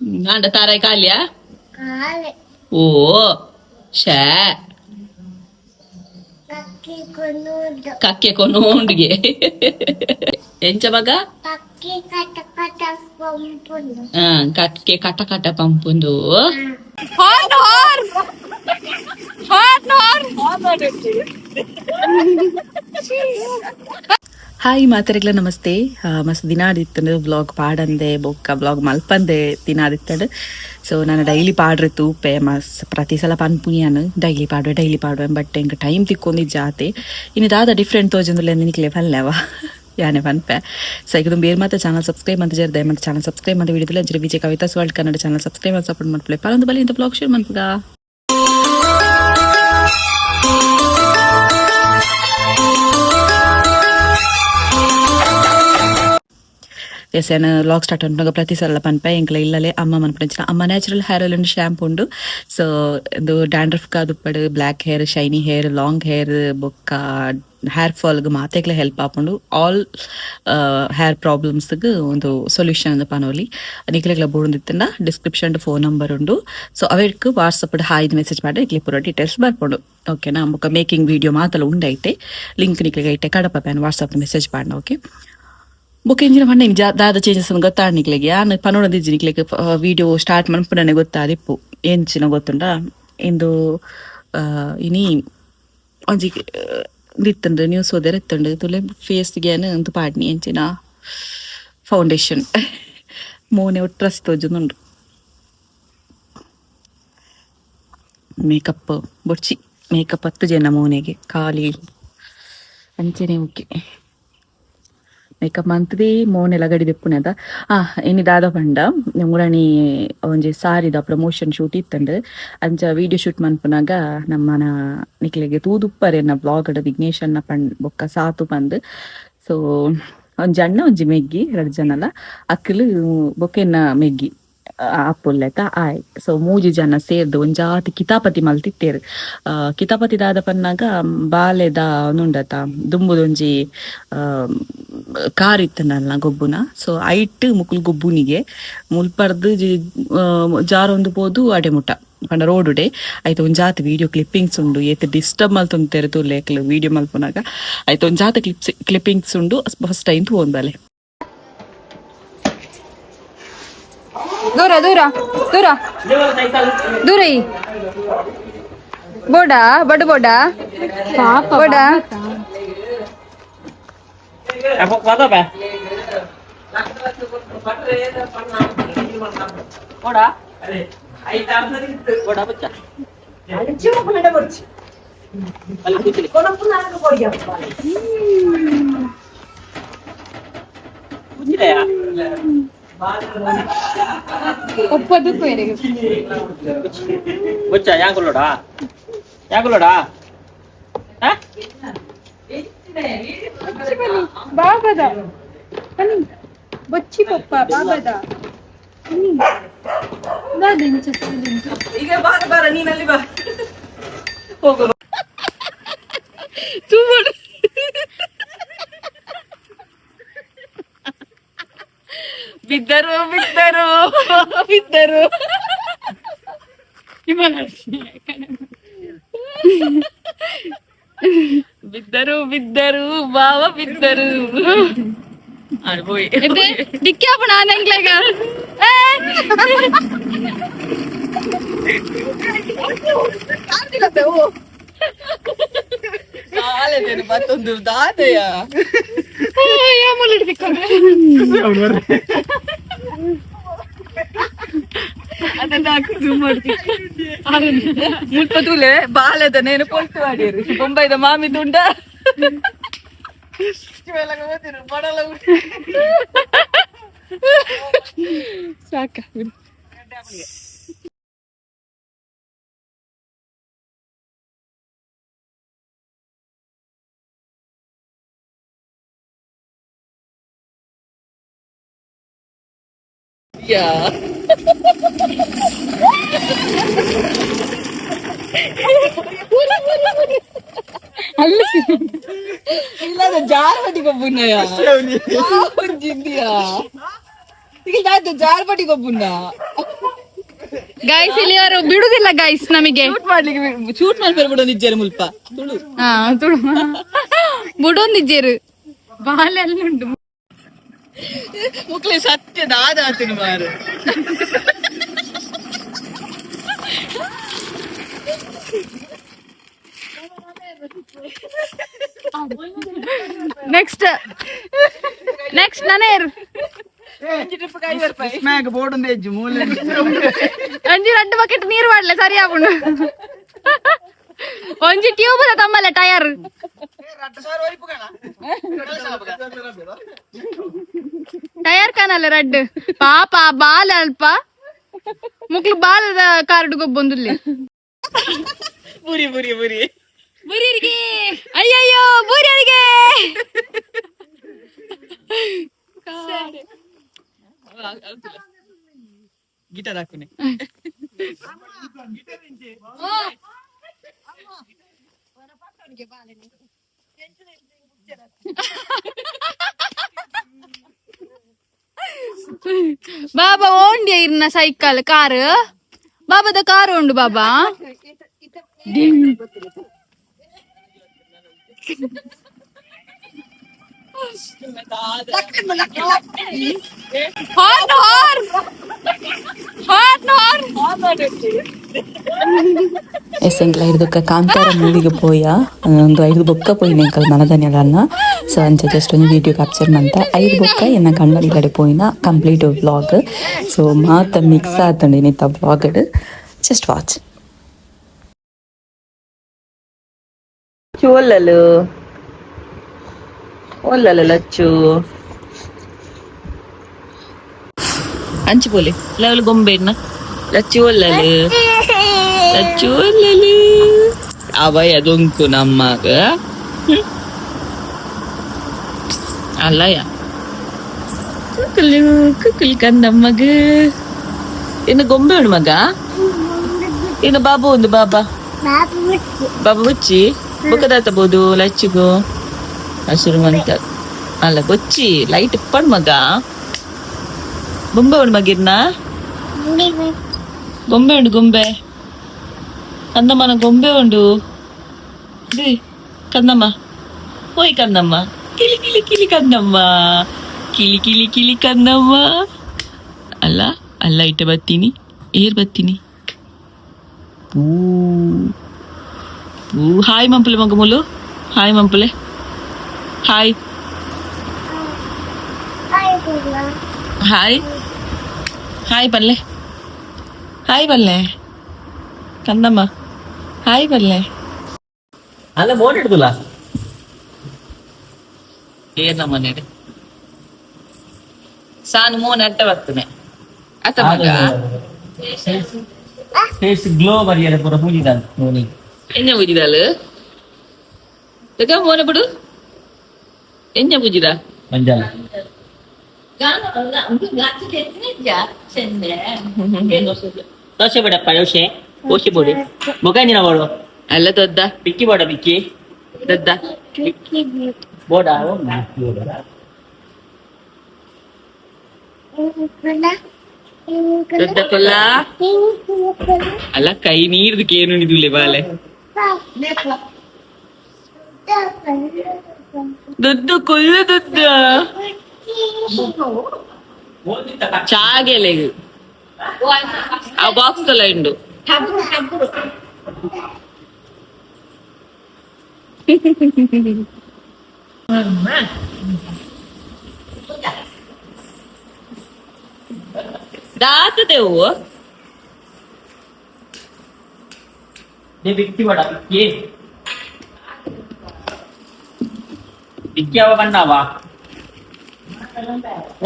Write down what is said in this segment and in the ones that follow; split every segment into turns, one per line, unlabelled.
Anda tarai kali ya?
Kali.
Oh, ಶೇ
Kaki
konondige ಎಂಚ ಮಗ
Kaki kata-kata pampundu.
ಕಕ್ಕೆ ಕಟ ಕಟ ಪಂಪುಂದು
horn horn horn horn
hi ಮಾತರಿಗ್ಲ ನಮಸ್ತೆ ಮಸ್ತ್ ದಿನಾದಿತ್ತಂಡು ಬ್ಲಾಗ್ ಪಾಡಂದೆ ಬೊಕ್ಕ ಬ್ಲಾಗ್ ಮಲ್ಪಂದೆ ದಿನಾದಿತ್ತಂಡು ಸೊ ನಾನು ಡೈಲಿ ಪಾಡ್ರೆ ತೂಪೆ ಮಸ್ ಪ್ರತಿ ಸಲ ಪನ್ಪುನಿಯಾನು ಡೈಲಿ ಪಾಡುವೆ ಬಟ್ ಎಂಕ್ ಟೈಮ್ ತಿಕ್ಕೊಂಡಿ ಜಾತೆ ಇನ್ನು ದಾದ ಡಿಫ್ರೆಂಟ್ ತೋಜಂದುಲ್ಲ ನಿಕ್ಲೆ ಪಲ್ಲೆವ ಯಾನೆ ಪನ್ಪೆ ಸೊ ಈಗ ಬೇರೆ ಮಾತ್ರ ಚಾನಲ್ ಸಬ್ಸ್ಕ್ರೈಬ್ ಅಂತ ಜರ್ದೆ ಮತ್ತೆ ಚಾನಲ್ ಸಬ್ಸ್ಕ್ರೈಬ್ ಅಂತ ವಿಡಿಯೋದಲ್ಲಿ ಅಂಜರೆ Vijaya Kavitha's world Kannada channel subscribe ಅಂತ ಸಪೋರ್ಟ್ ಮಾಡ್ಕೊಳ್ಳಿ ಪರೊಂದು ಬಲಿ ಇಂತ ಬ್ಲಾಗ್ ಶೇರ್ ಮಾಡ್ಪುಗ ಎಸ್ ಏನು ಲಾಗ್ ಸ್ಟಾರ್ಟ್ ಉಂಟಾಗ ಪ್ರತಿ ಸಲ ಪನ್ಪೆ ಎಂಕ್ಲ ಇಲ್ಲಲೇ ಅಮ್ಮ ಮನ್ಪುಂಚಿನ ಅಮ್ಮ ನ್ಯಾಚುರಲ್ ಹೇರ್ ಆಯಿಲ್ ಉಂಡು ಶ್ಯಾಂಪು ಉಂಡು ಸೊ ಇದು ಡ್ಯಾಂಡ್ರಫ್ ಕಾದುಪ್ಪಡು black hair shiny hair long hair ಬೊಕ್ಕ ಹೇರ್ ಫಾಲ್ಗೆ ಮಾತೆಗ್ಲೆ ಹೆಲ್ಪ್ ಆಪುಂಡು ಆಲ್ ಹೇರ್ ಪ್ರಾಬ್ಲಮ್ಸ್ಗೆ ಒಂದು ಸೊಲ್ಯೂಷನ್ ಪನೋಲಿ ನಿಕ್ಲೆಗ್ಲ ಬೋಡಿತ್ತಂಡ ಡಿಸ್ಕ್ರಿಪ್ಷನ್ ಫೋನ್ ನಂಬರ್ ಉಂಡು ಸೊ ಅವೇಡ್ಕ್ ವಾಟ್ಸಪ್ ಹಾಯ್ದು ಮೆಸೇಜ್ ಮಾಡಿ ಇಕ್ಲಿ ಪೂರ ಡೀಟೇಲ್ಸ್ ಬರ್ಕೊಂಡು ಓಕೆನಾ ಬೊಕ್ಕ ಮೇಕಿಂಗ್ ವಿಡಿಯೋ ಮಾತಲ್ಲ ಉಂಡೈತೆ ಲಿಂಕ್ ನಿಕ್ಲೆಗೆ ಐತೆ ಕಡಪ ಪ್ಯಾನ್ ವಾಟ್ಸಪ್ ಮೆಸೇಜ್ ಮಾಡ್ನ ಓಕೆ ಬೊಕ್ಕ ಎಂಜಿನ ಪಂಡ ದಾದ ಚೇಂಜಸ್ ಗೊತ್ತಾಡ್ನಿಕ್ಲೆಗೆ ಯಾನು ಪನೋಡದಿಜ್ಜಿ ನಿಕ್ಲೆಗೆ ವಿಡಿಯೋ ಸ್ಟಾರ್ಟ್ ಮನ್ಪುಡನೆ ಗೊತ್ತಾದಿಪ್ಪು ಎಂಚಿನ ಗೊತ್ತುಂಡ ಇಂದು ಇನಿ ಒಂಜಿ ದಿತ್ತಂಡು ನ್ಯೂಸ್ ಓದರ ಎತ್ತಂಡು ತುಲೆ ಫೇಸ್ಗೆ ಅಂತು ಪಾಡ್ನಿ ಎಂಚಿನ ಫೌಂಡೇಶನ್ ಮೋನೆ ಒಟ್ರಸ್ ತೋಜುಂಡು ಮೇಕಪ್ ಬೊಡ್ಚಿ ಮೇಕಪ್ 10 ಜನ ಮೋನೆಗೆ ಖಾಲಿ ಅಂಚೆನೆ ಓಕೆ ಮೇಕಪ್ ಮಂತ್ದಿ ಮೋನೆಲ್ಲ ಗಡಿ ದೆಪ್ಪುನೆದ ಇನಿ ದಾದ ಪಂಡ ಮುರಣಿ ಒಂಜಿ ಸಾರಿದ ಪ್ರಮೋಷನ್ ಶೂಟ್ ಇತ್ತಂಡು ಅಂಚ ವಿಡಿಯೋ ಶೂಟ್ ಮನ್ಪುನಾಗ ನಮ್ಮನ ನಿಕ್ಲೆಗೆ ತೂದುಪ್ಪರೆ ಎನ್ನ ಬ್ಲಾಗ್ ವಿಘ್ನೇಶ್ ಅನ್ನ ಬೊಕ್ಕ ಸಾತು ಪಂದ್ ಸೊ ಒಂಜಿ ಅಣ್ಣ ಒಂಜಿ ಮೆಗ್ಗಿ 2 ಜನಲ ಅಕ್ಕಲು ಬೊಕ್ಕೆನ್ನ ಮೆಗ್ಗಿ ಅಪ್ಪುಲ್ಲೆತ ಆಯ್ ಸೊ 3 ಜನ ಸೇರ್ದು ಒಂಜಾತಿ ಕಿತಾಪತಿ ಮಲ್ತಿತ್ತೇರು ಕಿತಾಪತಿ ದಾದ ಪನ್ನಾಗ ಬಾಲೆದ ಉಂಡತ ದುಂಬುದೊಂಜಿ ಕಾರ್ ಇತ್ತನಲ್ಲ ಗೊಬ್ಬುನ ಸೊ ಐಟ್ ಮುಕ್ಲು ಗೊಬ್ಬುನಿಗೆ ಮುಲ್ಪರ್ದು ಜಾರೊಂದು ಪೋದು ಅಡೆಮುಟ ಪಂಡ ರೋಡುಡೆ ಆಯ್ತು ಒಂಜಾತಿ ವಿಡಿಯೋ ಕ್ಲಿಪ್ಪಿಂಗ್ಸ್ ಉಂಡು ಏತ್ ಡಿಸ್ಟರ್ಬ್ ಮಲ್ತೊಂದು ತೂಲೆಕ್ಲು ವಿಡಿಯೋ ಮಲ್ಪುನಾಗ ಆಯ್ತು ಒಂಜಾತಿ ಕ್ಲಿಪ್ಪಿಂಗ್ಸ್ ಉಂಡು ಫಸ್ಟ್ ಟೈಮ್ ತೂಂದಲೆ
ದೂರ ದೂರ ದೂರ ದೂರ ಬೋಡಾ ಬಡು ಬೋಡಾ ಬೋಡಾ ಒಪ್ಪದಕ್ಕೂ ಏನಿಗೆ
ಬಚ್ಚ ಯಾಂಗುಲೋಡಾ ಯಾಂಗುಲೋಡಾ
ಬಾಬದ ಬನ್ನಿ ಬಚ್ಚಿ ಪಪ್ಪ ಬಾಬದ
ಈಗ ಬಾರ ನೀನಲ್ಲಿ ಬಾ ಹೋಗು ಬಿದ್ದರು ಬಿದ್ದರು ಬಿದ್ದರು ಬಿದ್ದರು ಬಿದ್ದರು ಬಾವ ಬಿದ್ದರು
ಡಿಕ್ಕಿ ಅಪ್ಪ ನಾನು ಹೆಂಗ್ಲಾಗ
ಮತ್ತೊಂದು ದಾದೆಯ ಮುಲ್ಪತುಲೆ ಬಾಲದ ನೇನು ಪೊಲ್ತು ಮಾಡಿರಿ ಬೊಂಬೈದ ಮಾಮಿ ದುಂಡ ಸಾಕ
ಇಲ್ಲದ ಜಾರವಟಿಗೆ ಬುನ್ನಯ ಜಿಂದಿಯಾ
ಜಾರ್ಪಟಿ ಗೊಬ್ಬುಂಡ
ಗೈಸ್ ಇಲ್ಲಿ ಅವರು ಬಿಡುದಿಲ್ಲ ಗೈಸ್ ನಮಗೆ
ಶೂಟ್ ಮಾಡ್ತಾರೆ ಬಿಡೋ ನಿಜ್ಜರು ಮುಲ್ಪ ತುಳು
ಹಾ ತುಳು ಬಿಡೊಂದಿದ್ದೇರು ಬಾಲೆಲ್ಲ ಉಂಟು
ಮುಕ್ಲೆ ಸತ್ಯದ ಆದಾತಿನ ಮಾರು
ನೆಕ್ಸ್ಟ್ ನನೇರ್
ಬೋರ್ಡ್ ಒಂದು ಹೆಜ್ಜು ಮೂಲೆ
ಒಂಜಿ 2 ಬಕೆಟ್ ನೀರು ಮಾಡ್ಲೆ ಸರಿ ಆಗುಂಡು ಒಂಜಿ ಟ್ಯೂಬ್ ತಮ್ಮಲ್ಲ ಟಯರ್ ಟಯರ್ ಕಾನಲ್ಲ ರಡ್ ಪಾಪ ಬಾಲ ಅಲ್ಪ ಮುಕ್ಲು ಬಾಲದ ಕಾರ್ಡ್ ಗೊಬ್ಬೊಂದುಲ್ಲಿ
ಬುರಿ ಬುರಿ ಬುರಿ
ಬುರಿಯರಿಗೆ ಅಯ್ಯಯ್ಯೋ ಬುರಿಯರಿಗೆ
ಗಿಟಾರ್ ಹಾಕುನೆ
ಬಾಬಾ ಓಂಡಿಯ ಇರ್ನ ಸೈಕಲ್ ಕಾರ್ ಬಾಬಾದ ಕಾರ್ ಉಂಡು ಬಾಬಾ
ಎಸ್ ಎಂಕ್ಲ ಹಿಡ್ದಕ್ಕ ಕಾಂತಾರ ಮೂವಿಗೆ ಪೋಯ ಒಂದು 5 ಬೊಕ್ಕ ಪೋಯಿನ ಎಂಕಲ್ ಮನದನ್ಯಲನ್ನ ಸೊ ಅಂಚ ಜಸ್ಟ್ ಒಂದು ವಿಡಿಯೋ ಕ್ಯಾಪ್ಚರ್ ಮಂತ 5 ಬೊಕ್ಕ ಎನ್ನ ಕಣ್ಣಡಿ ಕಡೆ ಪೋಯಿನ ಕಂಪ್ಲೀಟ್ ವ್ಲಾಗ್ ಸೊ ಮಾತ ಮಿಕ್ಸ್ ಆತಂಡಿ ನಿತ್ತ ವ್ಲಾಗ್ ಜಸ್ಟ್ ವಾಚ್
ಒಲ್ಲಲು ಒಲ್ಲಲು ಲಚ್ಚು ಅಂಚು ಪೋಲೆ ಲೆವಲ್ ಗೊಂಬೆನ್ನ ಲಚ್ಚು ಒಲ್ಲಲು ಲಚ್ಚು ಒಲ್ಲಲು ಅವಯ ಅದೊಂಕು ನಮ್ಮಗ ಅಲ್ಲಯ್ಯ ಕುಕ್ಕಲು ಕುಕ್ಕಲ್ ಕಂದಮ್ಮಗ ಇನ್ನು ಗೊಂಬೆ ಉಂಡು ಮಗ ಇನ್ನು ಬಾಬು ಒಂದು ಬಾಬಾ ಬಾಬಾ ಬುಚ್ಚಿ ಬುಕ್ಕದಾತಬಹುದು ಲಚ್ಚಿಗು ಹಸಿರು ಮಂತ ಅಲ್ಲ ಬೊಚ್ಚಿ ಲೈಟ್ ಇಪ್ಪಣ್ ಮಗ ಬೊಂಬೆ ಉಂಡು ಮಗಿರ್ನ ಗೊಂಬೆ ಉಂಡು ಗೊಂಬೆ ಕಂದಮ್ಮನ ಗೊಂಬೆ ಉಂಡು ಕಂದಮ್ಮ ಹೋಯ್ ಕಂದಮ್ಮ ಕಿಲಿ ಕಿಲಿ ಕಿಲಿ ಕಂದಮ್ಮ ಕಿಲಿ ಕಿಲಿ ಕಿಲಿ ಕಂದಮ್ಮ ಅಲ್ಲ ಅಲ್ಲ ಇಟ್ಟ ಬರ್ತೀನಿ ಏರ್ ಬರ್ತೀನಿ ಹಾಯ್ ಮಂಪಲೆ ಮಗ ಮುಲು ಹಾಯ್ ಮಂಪಲೆ ಹಾಯ್ ಹಾಯ್ ಹಾಯ್ ಬಲ್ಲೆ ಹಾಯ್ ಬಲ್ಲೆ ಕಂದಮ್ಮ ಹಾಯ್ ಬಲ್ಲೆ
ಅಲ್ಲ ಬೋಟ್ ಇಡ್ದಲ್ಲ
ಏನಮ್ಮ ನೆಡೆ ಸಾನು ಮೋನ್ ಅಡ್ಡ ಬರ್ತನೆ ಅತ್ತ ಮಗ
ಫೇಸ್ ಗ್ಲೋ ಬರಿಯಲ್ಲ ಪೂರ ಪೂಜಿದ ನೋಡಿ
ಎಣ್ಣೆ ಪೂಜಿದಾಲು ತಗ ಮೋನ ಬಿಡು ಎಣ್ಣೆ ಪೂಜಿದ
ಮಂಜಾಲ ದೋಸೆ ಬೇಡಪ್ಪ ದೋಸೆ ದೋಸೆ ಬೋಡಿ ಮೊಗಂಜಿನ ಬೋಡು
ಅಲ್ಲ ದೊಡ್ಡ
ಬಿಕ್ಕಿ ಬೋಡ ಬಿಕ್ಕಿ
ದೊಡ್ಡ
ಬೋಡ
ದೊಡ್ಡ ಕೊಲ್ಲ ಅಲ್ಲ ಕೈ ನೀರ್ದಕ್ಕೆ ಏನು ನಿದುಲೆ ಬಾಲೆ ದೊಡ್ಡ ಕೊಲ್ಲ ದೊಡ್ಡ చాగేలే ఆ బాక్స్ తో లైండు దాత దేవు
ಬಿಕ್ಕಿ ಬೋಡ ಬಿಕ್ಕಿ ಬಿಕ್ಕಿ ಅವ ಬಣ್ಣವಾ ಓ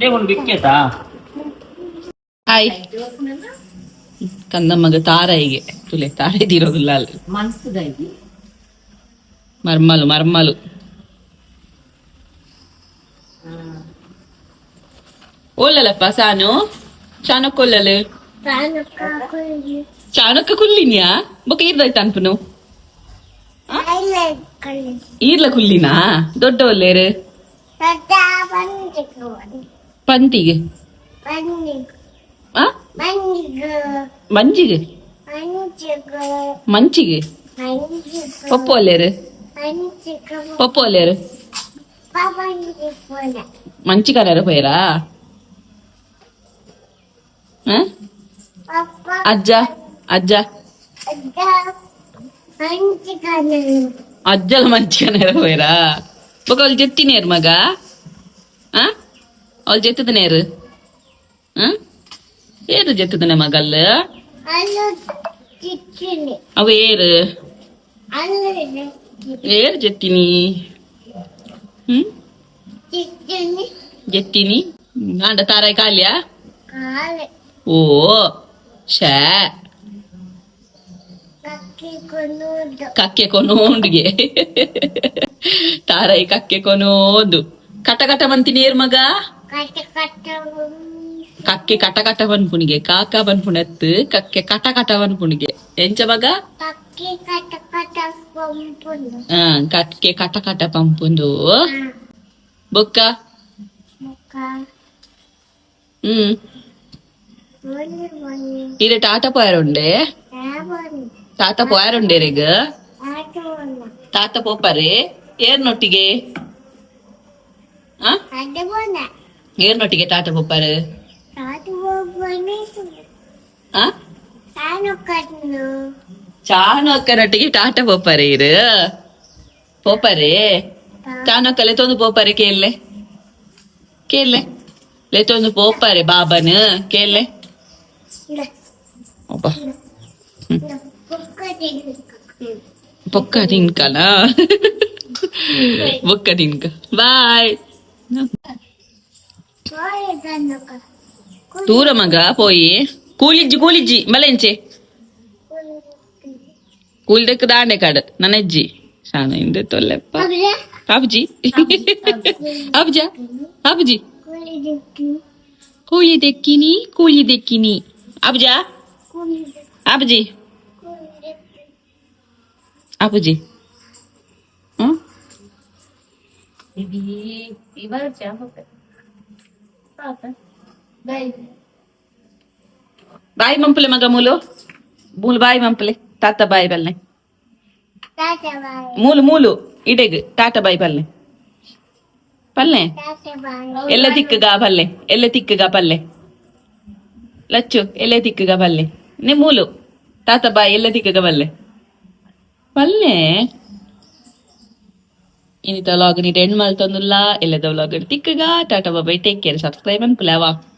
ಒಂದು ಬಿಕ್ಕೇತಾ
ಹಾಯ್ ಕಂದಮ್ಮಗ ತಾರಾಯಿಗೆ ತುಲೆ ತಾರ ಇದಿರೋದಿಲ್ಲ ಅಲ್ಲಿ ಮರ್ಮಲು ಮರ್ಮಲು ಓಲ್ಲಲ್ಲಪ್ಪ ಸಾನು ಚಾನಕ್ಕೊಲ್ಲಲು ಚಾಣಕ್ಕ ಕುಲ್ಲಿನ್ಯಾ ಬೊಕ ಇರ್ದಾಯ್ತ ಅನ್ಪನು
ಐಲೆಟ್ ಕಲಿಸ್
ಈರ್ಲ ಕುಲ್ಲಿನಾ ದೊಡ್ಡ ಒಲ್ಲೇರು
ದೊಡ್ಡ ಬಂದಿಗೆ
ಪಂತಿಗೆ
ಬಂದಿಗೆ
ಆ
ಬಂದಿಗೆ
ಮಂಜಿಗೆ
ಮಂಜಿಗೆ
ಮಂಚಿಗೆ
ಮಂಜಿಗೆ
ಪಪ್ಪ ಒಲ್ಲೇರು
ಮಂಜಿಗೆ
ಪಪ್ಪ ಒಲ್ಲೇರು
ಪಾಪಂಜಿಗೆ ಪೋನ
ಮಂಚಿಗಾರ ಪೋಯರಾ
ಪಪ್ಪ
ಅಜ್ಜ ಅಜ್ಜ
ಅಜ್ಜ ಮಂಜಿಗೆ
ಅಜ್ಜಲ ಮಂಚಿಗಾರ ಪೋಯರಾ ಬೊಕ ಅವ್ಳು ಜೆತ್ತಿನೇರು ಮಗ ಅವ್ಳು ಜೆತ್ತದನೇರು ಏರು ಜೆತ್ತದನೆ ಮಗಲ್ಲ
ಅಲ್ಲೂ ಚಿಚ್ಚಿನಿ
ಅವ ಏರು
ಅಲ್ಲೂ
ಏರು ಜೆತ್ತಿನಿ
ಚಿಚ್ಚಿನಿ
ಜೆತ್ತಿನಿ ಆಂಡ ತಾರಾಯಿ ಕಾಲ್ಯಾ
ಕಾಲೆ
ಓ ಶೇ
ಕಕ್ಕಿ ಕೊನೂದು
ಕಕ್ಕೆ ಕೊನೋಂಡಿಗೆ ತಾರಾಯಿ ಕಕ್ಕೆ ಕೊನೋದು ಕಟ ಕಟ ಬಂತಿನೇರು ಮಗ
ಕಟ್ಟ ಕಟ್ಟ
ಕಕ್ಕೆ ಕಟ ಕಟ ಬನ್ಪುಣಿಗೆ ಕಾಕ ಬನ್ಪುಣತ್ತು ಕಕ್ಕೆ ಕಟ ಕಟ ಬನ್ಪುಣಿಗೆ ಎಂಚ ಮಗ
ಕಕ್ಕಿ ಕಟ್ಟ ಕಟ್ಟ ಪಂಪುಂಡು
ಕಕ್ಕೆ ಕಟ ಕಟ ಪಂಪುಂದು ಬೊಕ್ಕ
ಮುಖ
ಹ್ಮ್
ಮೊನ್ನೆ ಮೊನ್ನೆ
ಇರೆ ಟಾಟ ಪೋಯರುಂಡೆ
ಯಾವನು
ತಾತ ಪೋಯರುಂಡೆರೆಗ
ಆಟವನ್ನ
ತಾತ ಪೋಪರೆ ಏರ್ನೊಟ್ಟಿಗೆ
ಅದವನ್ನ
ಏರ್ನೊಟ್ಟಿಗೆ ತಾತ ಪೋಪರು
ಅದು ಒಬ್ಬನೇ ನಾನು ಕಣ್ಣು
ಚಾನು ಅಕ್ಕನೊಟ್ಟಿಗೆ ಟಾಟ ಪೋಪರೆ ಇರು ಪೋಪರೆ ಚಾನು ಅಕ್ಕ ಲೆತ್ತೊಂದು ಪೋಪರೆ ಕೇಳ್ಲೆ ಕೇಳ್ಲೆ ಲೆತ್ತೊಂದು ಪೋಪರೆ ಬಾಬನ್ ಕೇಳ್ಲೆ ಒಬ್ಬ ಬೊಕ್ಕ ತಿನ್ಕನ ಬೊಕ್ಕ ತಿನ್ಕ ಬಾಯ್ ದೂರ ಮಗ ಪೋಯಿ ಕೂಲಿಜ್ಜಿ ಮಲೆಂಚೆ ಕೂಲ್ದೆಕ್ ದಾಂಡೆ ಕಾಡು ನನ್ನ ಅಜ್ಜಿ ಶಾನ ಹಿಂದೆ ತೊಲ್ಲೆಪ್ಪ ಅಬ್ಜಿ ಅಬ್ಜ ಅಬ್ಜಿ ಕೂಲಿ ದೆಕ್ಕಿನಿ ಅಬ್ಜ ಅಬ್ಜಿ ಅಬ್ಜಿ ಬಾಯಿ ಮಂಪಲೆ ಮಗ ಮೂಲು ಬಾಯಿ ಮಂಪಲೆ ತಾತ ಬಾಯಿ ಬಲ್ಲೆ ಮೂಲು ಇಡೆಗ್ ಟಾಟ ಬಾಯಿ ಪಲ್ಲೆ ಎಲ್ಲ ತಿಕ್ಕಗ ಪಲ್ಲೆ ಲಚ್ಚು ಎಲ್ಲ ತಿಕ್ಕಗ ಪಲ್ಲೆ ನೀ ಮೂಲು ತಾತ ಬಾಯಿ ಎಲ್ಲ ತಿಕ್ಕಗ ಪಲ್ಲೆ ಇನ್ನಿತ ವ್ಲಾಗ್ ನೀ ಎಂಡ್ ಮಾಡ್ತಂದುಲ್ಲ ಎಲ್ಲದ ವ್ಲಾಗ್ ತಿಕ್ಕಗ tata bye take care subscribe ಅನ್ಕುಲವಾ